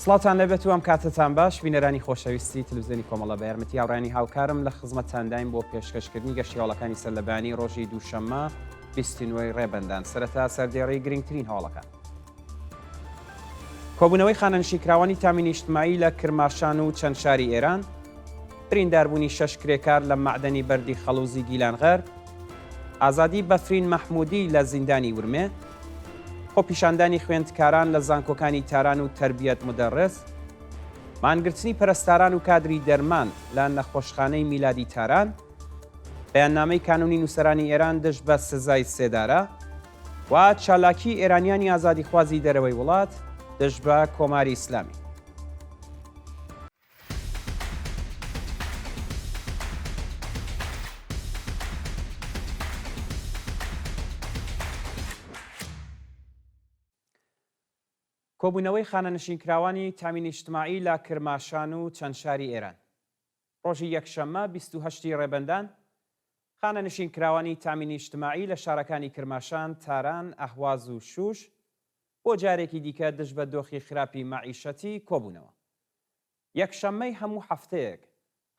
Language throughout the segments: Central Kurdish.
سڵاتان لەبێت و ئەم کاتتان باش بینەرانی خۆشەویستی تلوزیۆنی کۆمەڵە بە یارمەتی هاوڕانی هاوکارم لە خزمەتتانداین بۆ پێشکەشکردنی گەشتیاڵەکانی سەرلەبانی ڕۆژی دووشەممە 29 ڕێبەندان سەرەتا سەردێڕی گرنگترین هەوڵەکان. کۆبوونەوەی خانەنشینکراوانی تامینی نیشتیمایی لە کرماشان و چەند شاری ئێران، برینداربوونی 6 کرێکار لە معدەنی بەردی خەڵوزی گیلانغەر، ئازادی بەفرین مەحموودی لە زیندانی ورمێ، خۆپیشاندانی خوێندکاران لە زانکۆکانی تاران و تەربیەت مدەڕس، مانگرتنی پەرستاران و کادری دەرمان لە نەخۆشخانەی میلادی تاران، بەیاننامەی کانونی نووسەرانی ئێران دژ بە سزای سێدارە و چالاکی ئێرانیانی ئازادیخوازی دەرەوەی وڵات دژ بە کۆماری ئیسلامی. کۆبوونەوەی خانەنشینکراوانی تامینی نیشتیمایی لە کرماشان و چەند شاری ئێران. ڕۆژی یەکشەممە 28 ڕێبەندان خانەنشینکراوانی تامینی نیشتیمایی لە شارەکانی کرماشان، تاران، ئەهواز و شوش بۆ جارێکی دیکە دژ بە دۆخی خراپی مەعیشەتی کۆبوونەوە. یەکشەممەی هەموو هەفتەیەک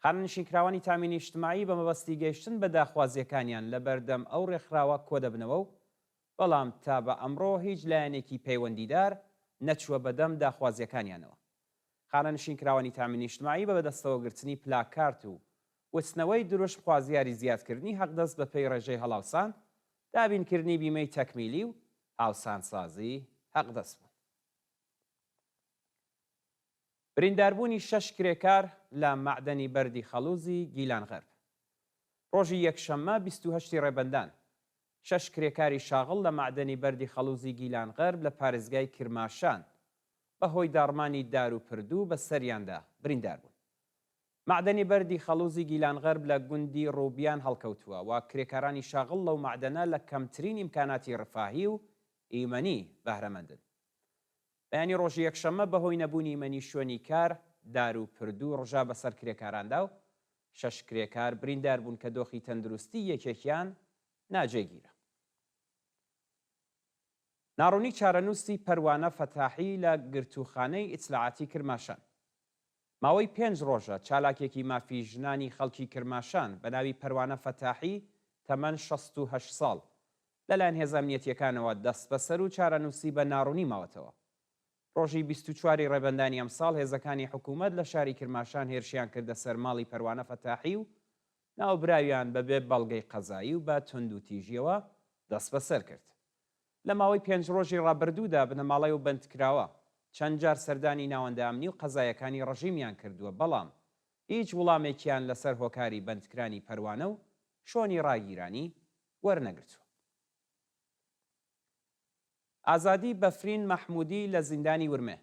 خانەنشینکراوانی تامینی نیشتیمایی بە مەبەستی گەیشتن بە داخوازیەکانیان لە بەردەم ئەو ڕێکخراوە کۆدەبنەوە و بەڵام تا بە ئەمڕۆ هیچ لایەنێکی پەیوەندیدار نەچووە بەدەم داخوازیەکانیانەوە. خانەنشینکراوانی تامینی نیشتیمایی بە بەدەستەوەگرتنی پلاکارت و وتنەوەی دروشت خوازیاری زیادکردنی حەقدەست بە پێی ڕێژەی هەڵاوسان، دابینکردنی بیمەی تەکمیلی و هاوسانسازی حەقدەست بوون. برینداربوونی 6 کرێکار لە معدەنی بەردی خەڵوزی گیلانغەر. ڕۆژی یەکشەممە 28 ڕێبەندان 6 کرێکاری شاغڵ لە معدەنی بەردی خەڵوزی گیلانغەر لە پارێزگای کرماشان بەهۆی داڕمانی دار و پردوو بە سەریاندا بریندار بوون. معدەنی بەردی خەڵوزی گیلانغەر لە گوندی ڕووبیان هەڵکەوتووە و کرێکارانی شاغڵ لەو معدەنە لە کەمترین ئیمکاناتی ڕفاهی و ئیمەنی بەهرەمەندن. بەیانی ڕۆژی یەکشەممە بەهۆی نەبوونی ئیمەنی شوێنی کار، دار و پردوو ڕژا بەسەر کرێکاراندا و 6 کرێکار بریندار بوون کە دۆخی تەندروستی یەکێکیان ناجێگیرە. ناڕوونی چارەنووسی پەروانە فەتاحی لە گرتوخانەی ئیتلاعاتی کرماشان. ماوەی 5 ڕۆژە چالاکێکی مافی ژنانی خەڵکی کرماشان بە ناوی پەروانە فەتاحی تەمەن 68 ساڵ لەلایەن هێزە ئەمنیەتیەکانەوە دەست بەسەر و چارەنووسی بە ناڕوونی ماوەتەوە. ڕۆژی 24 ڕێبەندانی ئەمساڵ هێزەکانی حکوومەت لە شاری کرماشان هێرشیان کردە سەر ماڵی پەروانە فەتاحی و ناوبراویان بەبێ بەڵگەی قەزایی و بە تند و تیژیەوە دەست بەسەر کرد. لە ماوەی 5 ڕۆژی ڕابردوودا بنەماڵەی و بەندکراوە چەند جار سەردانی ناوەندە ئەمنی و قەزایەکانی ڕژیمیان کردووە، بەڵام هیچ وڵامێکیان لەسەر هۆکاری بەندکرانی پەروانە و شۆنی ڕاگیرانی وەرنەگرتووە. ئازادی بەفرین مەحموودی لە زیندانی ورمێ.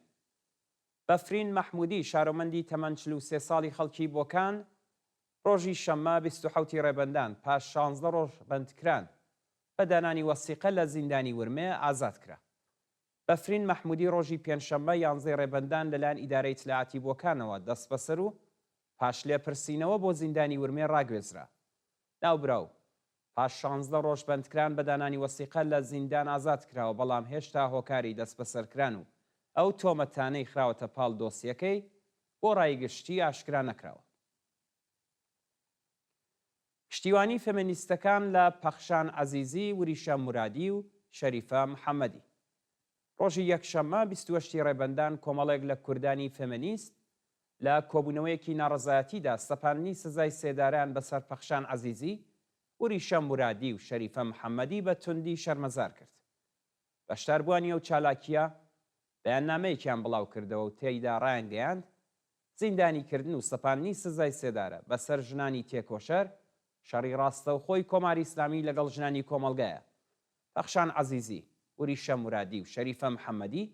بەفرین مەحموودی شارۆمەندی تەمەن 43 ساڵی خەڵکی بۆکان ڕۆژی شەممە 27 ڕێبەندان پاش 16 ڕۆژ بەندکران بە دانانی وەسیقە لە زیندانی ورمێ ئازاد کرا. بەفرین مەحموودی ڕۆژی پێنجشەممە 11 ڕێبەندان لەلایەن ئیدارەی ئیتلاعاتی بۆکانەوە دەست بەسەر و پاش لێپرسینەوە بۆ زیندانی ورمێ ڕاگوێزرا. ناوبراو پاش 16 ڕۆژ بەندکران بە دانانی وەسیقە لە زیندان ئازاد کراوە، بەڵام هێشتا هۆکاری دەست بەسەرکران و ئەو تۆمەتانەی خراوەتە پاڵ دۆسیەکەی بۆ ڕایگشتی ئاشکرا نەکراوە. پشتیوانی فێمینیستەکان لە پەخشان عەزیزی، وریشە مورادی و شەریفە محەممەدی. ڕۆژی یەکشەممە 28 ڕێبەندان کۆمەڵێک لە کوردانی فێمینیست لە کۆبوونەوەیەکی ناڕەزایەتیدا سەپاندنی سزای سێداران بەسەر پەخشان عەزیزی، وریشە مورادی و شەریفە محەممەدی بە توندی شەرمەزار کرد. بەشداربووانی ئەو چالاکیە بەیاننامەیەکیان بڵاو کردەوە و تێیدا ڕایانگەیاند زیندانیکردن و سەپاندنی سزای سێدارە بەسەر ژنانی تێکۆشەر شەڕی ڕاستەوخۆی کۆماری ئیسلامی لەگەڵ ژنانی کۆمەڵگایە. پەخشان عەزیزی، وریشە مورادی و شەریفە محەممەدی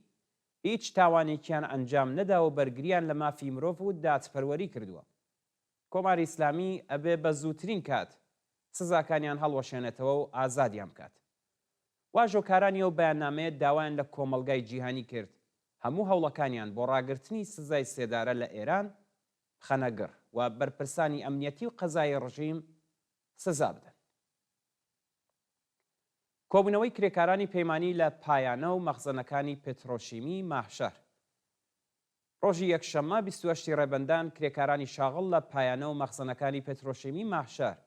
هیچ تاوانێکیان ئەنجام نەداوە، بەرگریان لە مافی مرۆڤ و دادپەروەری کردووە. کۆماری ئیسلامی ئەبێ بە زووترین کات سزاکانیان هەڵوەشێنێتەوە و ئازادیان بکات. واژۆکارانی ئەو بەیاننامەیە داوایان لە کۆمەڵگای جیهانی کرد هەموو هەوڵەکانیان بۆ ڕاگررتنی سزای سێدارە لە ئێران خەنەگڕ و بەرپرسانی ئەمنیەتی و قەزای ڕژیم سزا بدەن. کۆبوونەوەی کرێکارانی پەیمانی لە پایانە و مەخزنەکانی پێترۆشیمی ماهشار. ڕۆژی یەکشەممە 28 ڕێبەندان کرێکارانی شاغڵ لە پایانە و مەخزنەکانی پێترۆشیمی ماحشار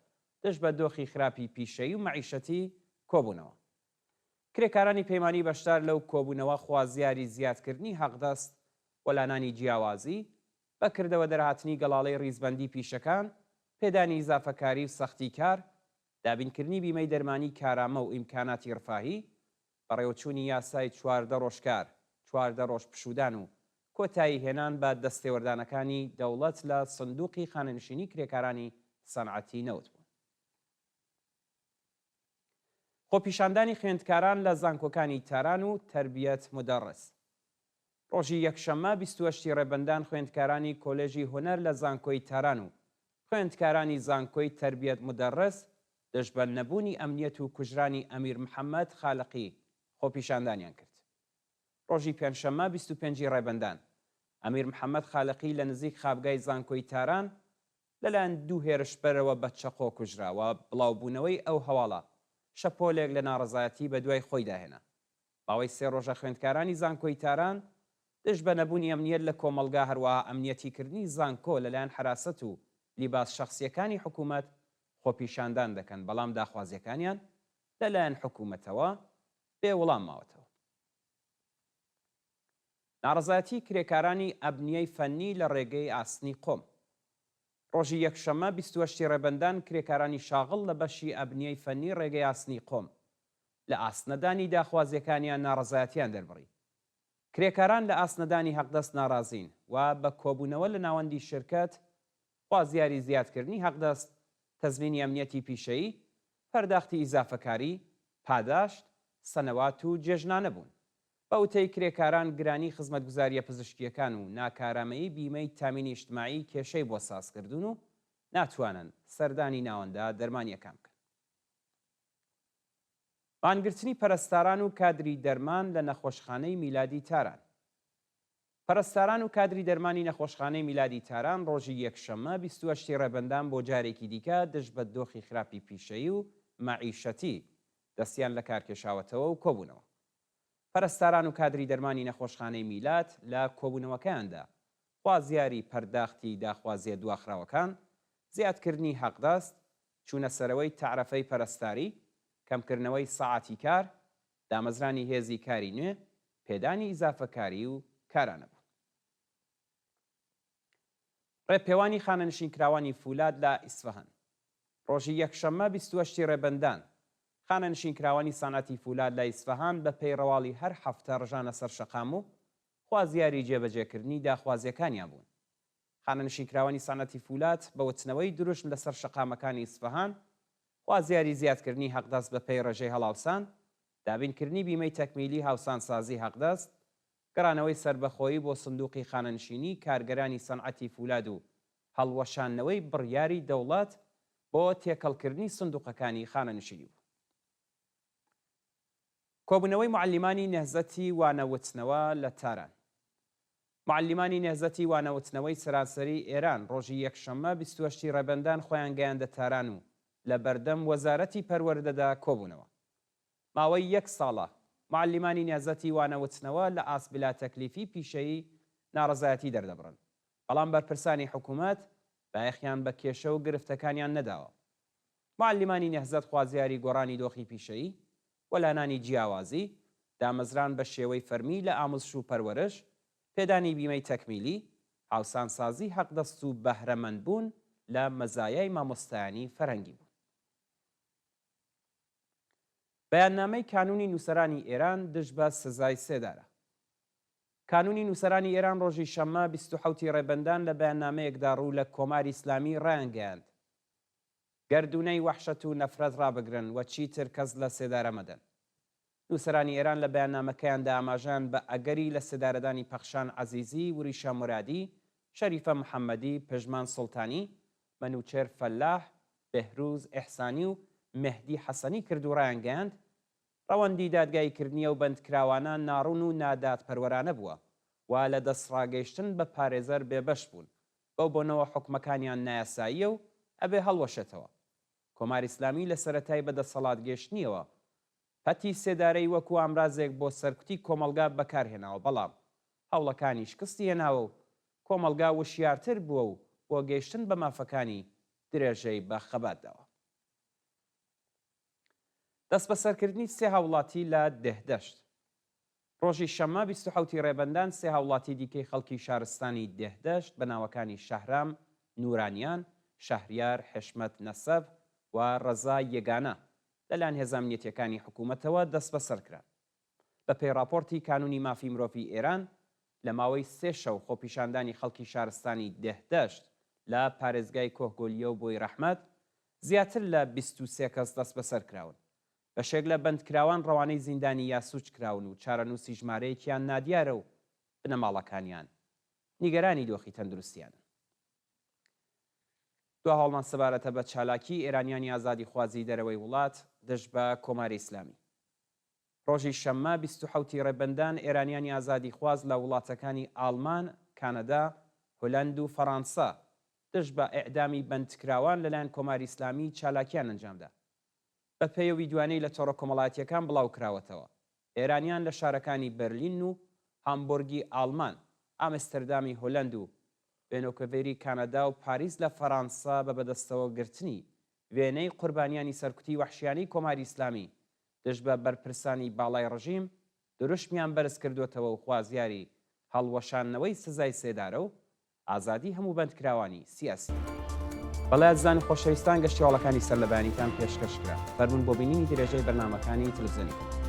دەست بە دۆخی خراپی پیشەیی و مەعیشەتی کۆبوونەوە. کرێکارانی پەیمانی بەشدار لەو کۆبوونەوە خوازیاری زیادکردنی حەقدەست وەلانانی جیاوازی، بەکردەوە دەرهاتنی گەڵاڵەی ڕیزبەندی پیشەکان، پێدانی ئیزافەکاری و سەختی کار، دابینکردنی بیمەی دەرمانی کارامە و ئیمکاناتی ڕفاهی، بەڕێوەچوونی یاسای 14 ڕۆژکار، 14 ڕۆژ پشودان و کۆتایی هێنان بە دەستێوەردانەکانی دەوڵەت لە سندوقی خانەنشینی کرێکارانی سەنعەتی نەوت بوون. خۆپیشاندانی خوێندکاران لە زانکۆکانی تاران و تەربیەت مدەڕس. ڕۆژی یەکشەممە 28 ڕێبەندان خوێندکارانی کۆلێژی هونەر لە زانکۆی تاران و خوێندکارانی زانکۆی تەربیەت مدەڕس دەست بە نەبوونی ئەمنیەت و کوژرانی ئەمیر محەممەد خالقی خۆپیشاندانیان کرد. ڕۆژی پێنجشەممە 25 ڕێبەندان ئەمیر محەممەد خالقی لە نزیک خابگای زانکۆی تاران لەلایەن دوو هێرشبەرەوە بە چەقۆ کوژراوە. بڵاوبوونەوەی ئەو هەواڵە شەپۆلێک لە ناڕزایەتی بە دوای خۆی داهێنا. باوەی 3 ڕۆژە خوێندکارانی زانکۆی تاران دەست بە نەبوونی ئەمنیەت لە کۆمەلگا هەروەها ئەمنیەتیکردنی زانکۆ لەلایەن حراست و لیباس شەخسیەکانی حکوومەت خۆپیشاندان دەکەن، بەڵام داخوازیەکانیان لەلایەن حکوومەتەوە بێوەڵام ماوەتەوە. ناڕزایەتی کرێکارانی ئەبنیەی فەنی لە ڕێگەی ئاسنی قۆم. ڕۆژی یەکشەممە 28 ڕێبەندان کرێکارانی شاغڵ لە بەشی ئەبنیەی فەنی ڕێگەی ئاسنی قۆم لە ئاسنەدانی داخوازیەکانیان ناڕزایەتیان دەربڕی. کرێکاران لە ئاسنەدانی حەقدەست ناڕازین و بە کۆبوونەوە لە ناوەندی شرکەت خوازیاری زیادکردنی حەقدەست، تەزمینی ئەمنیەتی پیشەیی، پەرداختی ئیزافەکاری، پاداشت، سەنەوات و جێژنانە بوون. بە وتەی کرێکاران گرانی خزمەتگوزاریە پزیشکیەکان و ناکارامەیی بیمەی تامینی اجتماعی کێشەی بۆ سازکردون و ناتوانن سەردانی ناوەندە دەرمانیەکان بکەن. بانگرتنی پەرستاران و کادری دەرمان لە نەخۆشخانەی میلادی تاران. پەرستاران و کادری دەرمانی نەخۆشخانەی میلادی تاران ڕۆژی یەکشەممە 28 ڕێبەندان بۆ جارێکی دیکە دەست بە دۆخی خراپی پیشەیی و مەعیشەتی دەستیان لە کارکێشاوەتەوە و کۆبوونەوە. پەرستاران و کادری دەرمانی نەخۆشخانەی میلات لە کۆبوونەوەکەیاندا خوازیاری پەرداختی داخوازیە دواخراوەکان، زیادکردنی حەقدەست، چوونە سەرەوەی تعرەفەی پەرستاری، کەمکردنەوەی سەعاتی کار، دامەزرانی هێزی کاری نوێ، پێدانی ئیزافەکاری و کارانە بوون. ڕێپێوانی خانەنشینکراوانی فولاد لە ئیسفەهان. ڕۆژی یەکشەممە 28 ڕێبەندان خانەنشینکراوانی سانەتی فولاد لە ئیسفەهان بە پەیڕەواڵی هەر هەفتە ڕژانە سەر شەقام و خوازیاری جێبەجێکردنی داخوازیەکانیان بوون. خانەنشینکراوانی سانەتی فولاد بە وتنەوەی دروشم لەسەر شەقامەکانی ئیسفەهان، خوازیاری زیادکردنی حەقدەست بە پێی ڕێژەی هەڵاوسان، دابینکردنی بیمەی تەکمیلی هاوسانسازی حەقدەست، گەڕانەوەی سربەخۆیی بۆ سندوقی خانەنشینی کارگەرانی سەنعەتی فولاد و هەڵوەشانەوەی بڕیاری دەوڵەت بۆ تێکەڵکردنی سندوقەکانی خانەنشینی بوو. کۆبوونەوەی معلمانی نەهزەتی وانەوتنەوە لە تاران. معلمانی نەهزەتی وانەوتنەوەی سەرانسەری ئێران ڕۆژی یەکشەممە 28 ڕێبەندان خۆیان گەیاندە تاران و لە بەردەم وەزارەتی پەروەردەدا کۆبوونەوە. ماوەی 1 ساڵە معلمانی نێزەتی وانەوتنەوە لە ئاسبلا تەکلیفی پیشەیی ناڕزایەتی دەردەبڕن، بەڵام بەرپرسانی حکوومەت بایەخیان بە کێشە و گرفتەکانیان نەداوە. معلمانی نەهزەت خوازیاری گۆڕانی دۆخی پیشەیی، وەلانانی جیاوازی، دامەزران بە شێوەی فەرمی لە ئامۆزش و پەروەرش، پێدانی بیمەی تەکمیلی، هاوسانسازی حەقدەست و بەهرەمەندبوون لە مەزایای مامۆستایانی فەرهەنگی بوون. بەیاننامەی کانونی نووسەرانی ئێران دژ بە سزای سێدارە. کانونی نووسەرانی ئێران ڕۆژی شەممە 27 ڕێبەندان لە بەیاننامەیەکدا ڕوو لە کۆماری ئیسلامی ڕایانگەیاند گەردونەی وەحشەت و نەفرەت ڕابگرن و چیتر کەس لە سێدارە مەدەن. نووسەرانی ئێران لە بەیاننامەکەیاندا ئاماژەیان بە ئەگەری لە سێدارەدانی پەخشان عەزیزی، وریشە مورادی، شەریفە محەممەدی، پژمان سوڵتانی، مەنوچێر فەلاح، بێهروز ئێحسانی و مهدی حەسەنی کرد و ڕایانگەیاند ڕەوەندی دادگاییکردنیە و بەندکراوانە ناڕوون و نادادپەروەرانە بووە و لە دەستڕاگەیشتن بە پارێزەر بێبەش بوون، بەو بۆنەوە حکومەکانیان نایاساییە و ئەبێ هەڵوەشێتەوە. کۆماری ئیسلامی لە سەرەتای بەدەسەڵات گەیشتنیەوە پەتی سێدارەی وەکو ئامرازێک بۆ سەرکوتی کۆمەلگا بەکارهێناوە، بەڵام هەوڵەکانی شکستی هێناوە و کۆمەڵگا وشیارتر بووە و بۆ گەیشتن بە مافەکانی درێژەی بە خەباتداوە. دەست بە سەرکردنی سێ هاوڵاتی لە دێهدەشت. ڕۆژی شەممە 27 ڕێبەندان سێ هاوڵاتی دیکەی خەڵکی شارستانی دێهدەشت بە ناوەکانی شەهرام نورانیان، شەهریار حشمەت نەسەب و ڕەزا یەگانە لەلایەن هێزە ئەمنیەتیەکانی حکوومەتەوە دەست بەسەر کرا. بە پێی راپۆرتی کانونی مافی مرۆڤی ئێران لە ماوەی سێ شەو خۆپیشاندانی خەڵکی شارستانی دێهدەشت لە پارێزگای کۆهگۆلیە و بۆی ڕەحمەت زیاتر لە 23 کەس دەست بەسەر کراون. بەشێک لە بەندکراوان ڕەوانەی زیندانی یاسووچ کراون و چارەنووسی ژمارەیەکیان نادیارە و بنەماڵەکانیان نیگەرانی دۆخی تەندروستیان. دو هەڵمان سەبارەتە بە چالاکی ئێرانیانی ئازادی خوازی دەرەوەی وڵات دەست بە کۆماری ئیسلامی. ڕۆژی شەممە 27 ڕێبەندان ئێرانیانی ئازادی خواز لە وڵاتەکانی ئاڵمان، کانەدا، هۆلەند و فەڕەنسا دەست بە ئێعدامی بەندکراوان لەلایەن کۆماری ئیسلامی چالاکیان ئەنجامدا. بە پێیەوی دوانەی لە تۆڕە کۆمەڵایەتیەکان بڵاو کراوەتەوە. ئێرانیان لە شارەکانی بەرلین و هامبۆرگی ئاڵمان، ئامستەردامی هۆلەند و ڤێنۆکڤێری کانەدا و پاریس لە فەڕەنسا بە بەدەستەوە گرتنی وێنەی قوربانیانی سەرکوتی وەحشیانەی کۆماری ئیسلامی دەست بە بەرپرسانی باڵای ڕژیم دروشمیان بەرز کردوێتەوە و خوازیاری هەڵوەشانەوەی سزای سێدارە و ئازادی هەموو بەندکراوانی سیاسی. بەڵای زانی خۆشەویستان گەشتیاڵەکانی سەرلەبانیتان پێشکەشکرا. فەرمون بۆ بینینی درێژەی بەرنامەکانی تلڤیزیۆنی.